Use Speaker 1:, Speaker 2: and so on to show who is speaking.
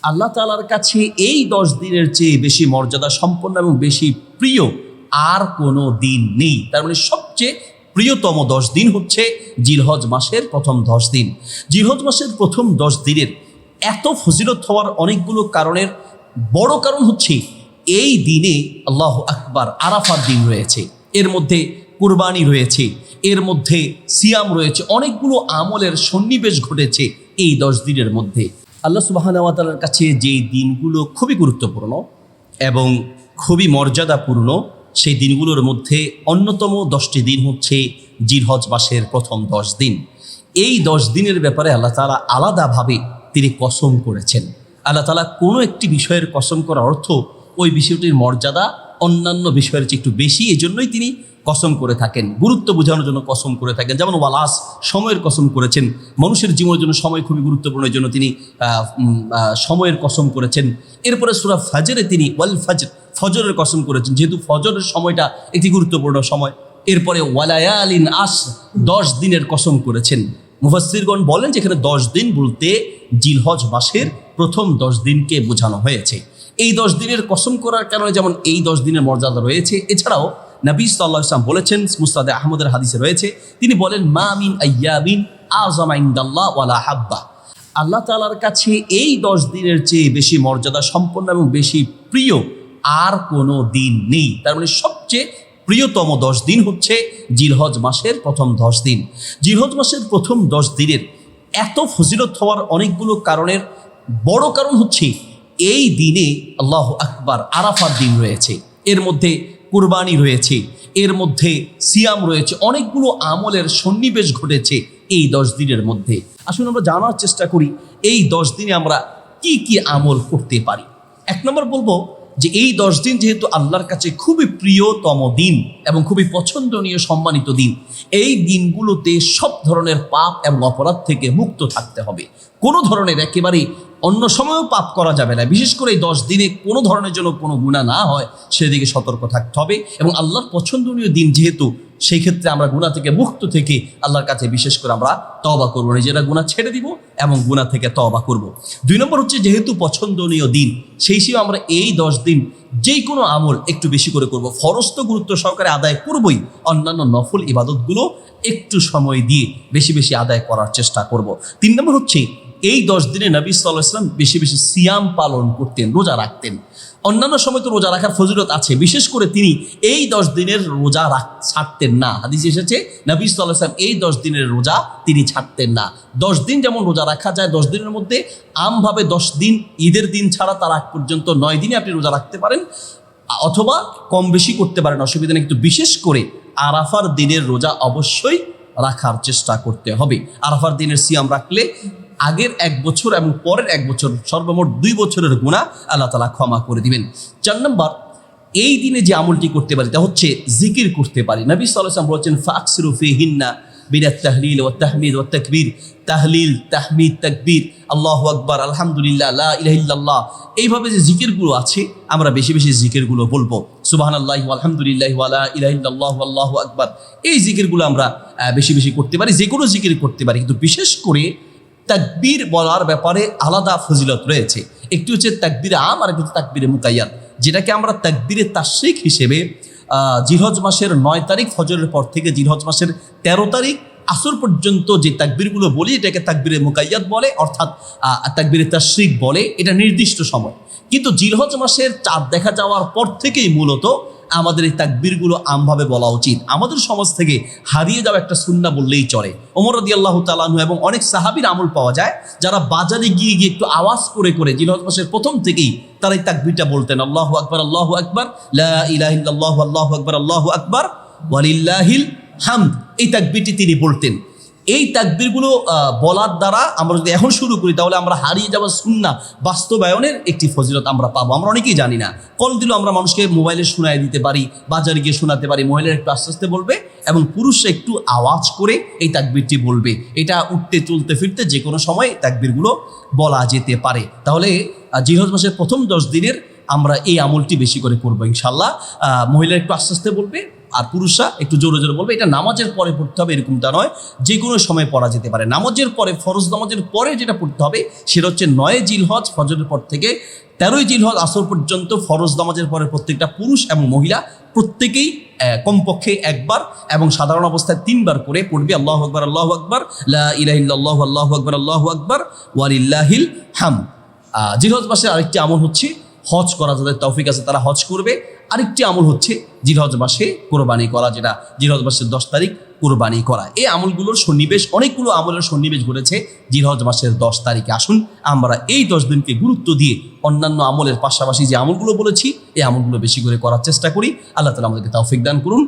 Speaker 1: আল্লাহ তাআলার কাছে এই 10 দিনের চেয়ে বেশি মর্যাদা সম্পন্ন এবং বেশি প্রিয় আর কোনো দিন নেই। তার মানে সবচেয়ে প্রিয়তম 10 দিন হচ্ছে জিলহজ মাসের প্রথম 10 দিন। জিলহজ মাসের প্রথম 10 দিনের এত ফজিলত হওয়ার অনেকগুলো কারণের বড় কারণ হচ্ছে এই দিনে আল্লাহু আকবার আরাফার দিন রয়েছে, এর মধ্যে কুরবানি রয়েছে, এর মধ্যে সিয়াম রয়েছে, অনেকগুলো আমলের সন্নিবেশ ঘটেছে এই 10 দিনের মধ্যে। আল্লাহ সুবহানাহু ওয়া তাআলার কাছে যেই দিনগুলো খুবই গুরুত্বপূর্ণ এবং খুবই মর্যাদাপূর্ণ, সেই দিনগুলোর মধ্যে অন্যতম 10টি দিন হচ্ছে জিলহজ মাসের প্রথম 10 দিন। এই 10 দিনের ব্যাপারে আল্লাহ তাআলা আলাদাভাবে তিনি কসম করেছেন। আল্লাহ তাআলা কোনো একটি বিষয়ের কসম করার অর্থ ওই বিষয়টির মর্যাদা অন্যান্য বিষয়ের চেয়ে একটু বেশি, এজন্যই তিনি কসম করে থাকেন, গুরুত্ব বোঝানোর জন্য কসম করে থাকেন। যেমন ওয়ালাস, সময়ের কসম করেছেন, মানুষের জীবনের জন্য সময় খুবই গুরুত্বপূর্ণ, এই জন্য তিনি সময়ের কসম করেছেন। এরপরে সূরা ফাজরে তিনি ওয়াল ফাজর, ফজরের কসম করেছেন, যেহেতু ফজরের সময়টা একটি গুরুত্বপূর্ণ সময়। এরপরে ওয়ালায়ালিন আসর, 10 দিনের কসম করেছেন। মুফাসসিরগণ বলেন যেখানে 10 দিন বলতে জিলহজ মাসের প্রথম 10 দিনকে বোঝানো হয়েছে। এই 10 দিনের কসম করার কারণে যেমন এই 10 দিনের মর্যাদা রয়েছে, এছাড়াও নবী সাল্লাল্লাহু আলাইহি ওয়াসাল্লাম বলেছেন, মুসনাদে আহমদের হাদিসে রয়েছে, তিনি বলেন মা মিন আইয়ামিন আযমা ইনদাল্লাহ ওয়ালা হাব্বা। আল্লাহ তাআলার কাছে এই 10 দিনের চেয়ে বেশি মর্যাদা সম্পন্ন এবং বেশি প্রিয় আর কোনো দিন নেই। তার মানে সবচেয়ে প্রিয়তম 10 দিন হচ্ছে জিলহজ মাসের প্রথম 10 দিন। জিলহজ মাসের প্রথম 10 দিনের এত ফজিলত হওয়ার অনেকগুলো কারণের বড় কারণ হচ্ছে এই দিনে আল্লাহু আকবার আরাফার দিন রয়েছে, এর মধ্যে কুরবানি রয়েছে, এর মধ্যে সিয়াম রয়েছে, অনেকগুলো আমলের সন্নিবেশ ঘটেছে এই 10 দিনের মধ্যে। আসুন আমরা জানার চেষ্টা করি এই 10 দিনে আমরা কি কি আমল করতে পারি। 1 নম্বর বলবো যে এই 10 দিন যেহেতু আল্লাহর কাছে খুবই প্রিয়তম দিন এবং খুবই পছন্দনীয় সম্মানিত দিন, এই দিনগুলোতে সব ধরনের পাপ এবং অপরাধ থেকে মুক্ত থাকতে হবে। কোনো ধরনের একেবারে অন্য সময়ও পাপ করা যাবে না, বিশেষ করে এই 10 দিনে কোনো ধরনের জন্য কোনো গুনাহ না হয় সেদিকে সতর্ক থাকতে হবে। এবং আল্লাহর পছন্দনীয় দিন যেহেতু, সেই ক্ষেত্রে আমরা গুনাহ থেকে মুক্ত থেকে আল্লাহর কাছে বিশেষ করে আমরা তওবা করব, নিজেরা গুনাহ ছেড়ে দিব এবং গুনাহ থেকে তওবা করব। 2 নম্বর হচ্ছে যেহেতু পছন্দনীয় দিন, সেই হিসেবে আমরা এই 10 দিন যেই কোনো আমল একটু বেশি করে করব। ফরজ তো গুরুত্ব সহকারে আদায় করবই, অন্যান্য নফল ইবাদতগুলো একটু সময় দিয়ে বেশি বেশি আদায় করার চেষ্টা করব। 3 নম্বর হচ্ছে এই 10 দিনে নবী সাল্লাল্লাহু আলাইহি ওয়াসাল্লাম বেশি বেশি সিয়াম পালন করতেন, রোজা রাখতেন। অন্যান্য সময় তো রোজা রাখার ফজিলত আছে, বিশেষ করে তিনি এই 10 দিনের রোজা ছাড়তেন না। হাদিসে এসেছে নবী সাল্লাল্লাহু আলাইহি ওয়াসাল্লাম এই 10 দিনের রোজা তিনি ছাড়তেন না। 10 দিন যেমন রোজা রাখা যায়, 10 দিনের মধ্যে আমভাবে 10 দিন, ঈদের দিন ছাড়া তার আগ পর্যন্ত 9 দিনে আপনি রোজা রাখতে পারেন, অথবা কম বেশি করতে পারেন, অসুবিধা নেই। কিন্তু বিশেষ করে আরাফার দিনের রোজা অবশ্যই রাখার চেষ্টা করতে হবে। আরাফার দিনের সিয়াম রাখলে আগের 1 বছর এবং পরের 1 বছর, সর্বমোট 2 বছরের গুনাহ আল্লাহ তাআলা ক্ষমা করে দিবেন। 4 নম্বর, এই দিনে যে আমলটি করতে পারি তা হচ্ছে জিকির করতে পারি। নবী সাল্লাল্লাহু আলাইহি ওয়াসাল্লাম বলেছেন ফাকসিরু ফিহিন্না বিনাত তাহলিল ওয়াত তাহমিদ ওয়াত তাকবীর। তাহলিল, তাহমিদ, তাকবীর, আল্লাহু আকবার, আলহামদুলিল্লাহ, লা ইলাহা ইল্লাল্লাহ, এইভাবে যে জিকিরগুলো আছে আমরা বেশি বেশি জিকিরগুলো বলবো। সুবহানাল্লাহি ওয়া আলহামদুলিল্লাহি ওয়া লা ইলাহা ইল্লাল্লাহু আল্লাহু আকবার, এই জিকিরগুলো আমরা বেশি বেশি করতে পারি, যে কোনো জিকির করতে পারি। কিন্তু বিশেষ করে তাকবীর বলার ব্যাপারে আলাদা ফজিলত রয়েছে। একটি হচ্ছে তাকবীরে আম আর একটি হচ্ছে তাকবীরে মুকাইয়াদ, যেটাকে আমরা তাকবীরে তাশরিক হিসেবে জিলহজ মাসের 9 তারিখ ফজরের পর থেকে জিলহজ মাসের 13 তারিখ আসর পর্যন্ত যে তাকবীরগুলো বলি এটাকে তাকবীরে মুকাইয়াদ বলে, অর্থাৎ তাকবীরে তাশরিক বলে। এটা নির্দিষ্ট সময়, কিন্তু জিলহজ মাসের চাঁদ দেখা যাওয়ার পর থেকেই মূলত আমাদের এই তাকবীরগুলো আমভাবে বলা উচিত। আমাদের সমাজ থেকে হারিয়ে যাওয়া একটা সুন্নাহ বললেই চলে। ওমর রাদিয়াল্লাহু তাআলা আনহু এবং অনেক সাহাবীর আমল পাওয়া যায়, যারা বাজারে গিয়ে গিয়ে একটু আওয়াজ করে করে জিলহজ মাসের প্রথম থেকেই তারা এই তাকবীরটা বলতেন, আল্লাহু আকবার, আল্লাহু আকবার, লা ইলাহা ইল্লাল্লাহু, আল্লাহু আকবার, আল্লাহু আকবার, ওয়ালিল্লাহিল হামদ, এই তাকবীরটি তিনি বলতেন। এই তাকবীরগুলো বলার দ্বারা আমরা যদি এখন শুরু করি তাহলে আমরা হারিয়ে যাওয়া সুন্নাহ বাস্তবায়নের একটি ফজিলত আমরা পাবো। আমরা অনেকেই জানি না, কল দিলেও আমরা মানুষকে মোবাইলে শোনায় দিতে পারি, বাজারে গিয়ে শোনাতে পারি। মহিলারা একটু আস্তে আস্তে বলবে এবং পুরুষরা একটু আওয়াজ করে এই তাকবীরটি বলবে। এটা উঠতে চলতে ফিরতে যে কোনো সময় তাকবীরগুলো বলা যেতে পারে। তাহলে জিলহজ মাসের প্রথম 10 দিনের আমরা এই আমলটি বেশি করে করবো ইনশাল্লাহ। মহিলারা একটু আস্তে আস্তে বলবে, আর পুরুষরা একটু জোরে জোরে বলবে, এটা নামাজের পরে পড়তে হবে এরকমটা নয়, যে কোনো সময় পড়া যেতে পারে। নামাজের পরে, ফরজ নামাজের পরে যেটা পড়তে হবে সেটা হচ্ছে 9 জিলহজ ফজরের পর থেকে 13 জিলহজ আসর পর্যন্ত ফরজ নামাজের পরে প্রত্যেকটা পুরুষ এবং মহিলা প্রত্যেকেই কমপক্ষে একবার এবং সাধারণ অবস্থায় 3 বার করে পড়বে আল্লাহু আকবার আল্লাহু আকবার, লা ইলাহা ইল্লাল্লাহু আল্লাহু আকবার আল্লাহু আকবার ওয়া লিল্লাহিল হামদ। জিলহজ মাসের আরেকটি আমল হচ্ছে হজ করা, যাদের তৌফিক আছে তারা হজ করবে। আরেকটি আমল হচ্ছে জিলহজ মাসে কোরবানি করা, যেটা জিলহজ মাসের 10 তারিখ কোরবানি করা। এই আমলগুলোর সন্নিবেশ, অনেকগুলো আমলের সন্নিবেশ ঘটেছে জিলহজ মাসের 10 তারিখে। আসুন আমরা এই 10 দিনকে গুরুত্ব দিয়ে অন্যান্য আমলের পাশাপাশি যে আমলগুলো বলেছি এই আমলগুলো বেশি করে করার চেষ্টা করি। আল্লাহ তাআলা আমাদেরকে তৌফিক দান করুন।